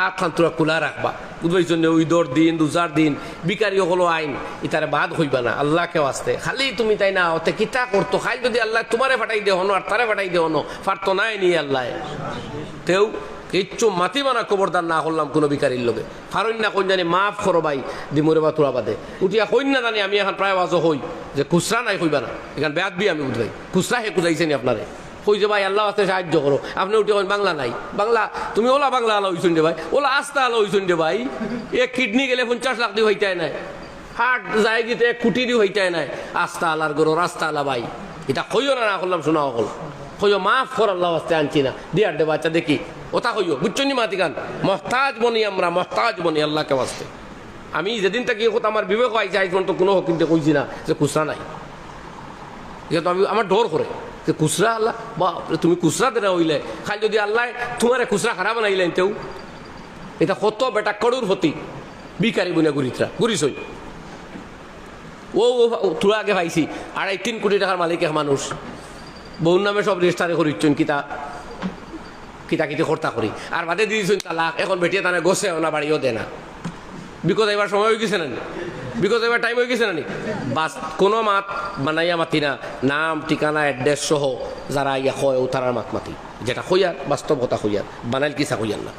আখান তোরা খোলা রাখবা বুঝবাই জন্য ঈদর দিন রোজার দিন বিকারি হলো আইন ইতারে বাদ হইবা না আল্লাহকে আসতে খালি তুমি তাই না ওতে কিতা করতো খালি যদি আল্লাহ তোমারে ফাটাই দে হনো আর তারে ফাটাই দে হনো ফারতো নাই নি আল্লাহ তেও কিচ্ছু মাতি মানা খবরদার না করলাম কোনো বিকারির লোকে ফারইন না কোন জানি মাফ করো ভাই দিমুরে বা তোরা বাদে উঠিয়া কইন না জানি আমি এখন প্রায় ওয়াজও হই যে খুচরা নাই কইবা না এখান বেয়াদ বি আমি বুঝবাই খুচরা হে কুজাইছেনি আপনারে কই যে ভাই আল্লাহ আস্তে সাহায্য করো আপনি উঠে বাংলা নাই বাংলা তুমি ওলা বাংলা আলো হইছুন রে ভাই ওলা আস্তা আলো হইছুন রে ভাই এক কিডনি গেলে 50 লাখ দিয়ে হইতাই নাই হার্ট যায় গিয়ে 1 কোটি দিয়ে হইতাই নাই আস্তা আলার গরো রাস্তা আলা ভাই এটা কইও না করলাম শোনা হল কইও মাফ কর আল্লাহ আস্তে আনছি না দিয়ার দে বাচ্চা দেখি ওটা কইও বুঝছনি মাতি গান মহতাজ বনি আমরা মহতাজ বনি আল্লাহকে আসতে আমি যেদিন থেকে কথা আমার বিবেক হয় যাই তো কোনো হকিমতে কইছি না যে খুচরা নাই যেহেতু আমি আমার ডর করে যে খুচরা আল্লাহ বা তুমি খুচরা দেনা হইলে খালি যদি আল্লাহ তোমার খুচরা খারাপ বানাইলেন তেও এটা কত বেটা কড়ুর হতি বিকারি বইনা গুরিতরা গুরিছই ও তোরা আগে পাইছি 2.5-3 কোটি টাকার মালিক এক মানুষ বউর নামে সব রেজিস্টারে করিচ্ছেন কিতা কিতা কিতে কর্তা করি আর বাদে দিয়েছেন তালাক এখন বেটিয়ে তানে গোসেও না বাড়িও দে না বিকজ এবার সময় হয়ে গেছে না বিকজ এবার টাইম হয়ে গেছে না বাস কোনো মাত বানাইয়া মাতি না নাম ঠিকানা অ্যাড্রেস সহ যারা ইয়া হয় তারার মাত মাতি যেটা হইয়ার বাস্তবতা হইয়ার বানাইল কিসা হইয়ার না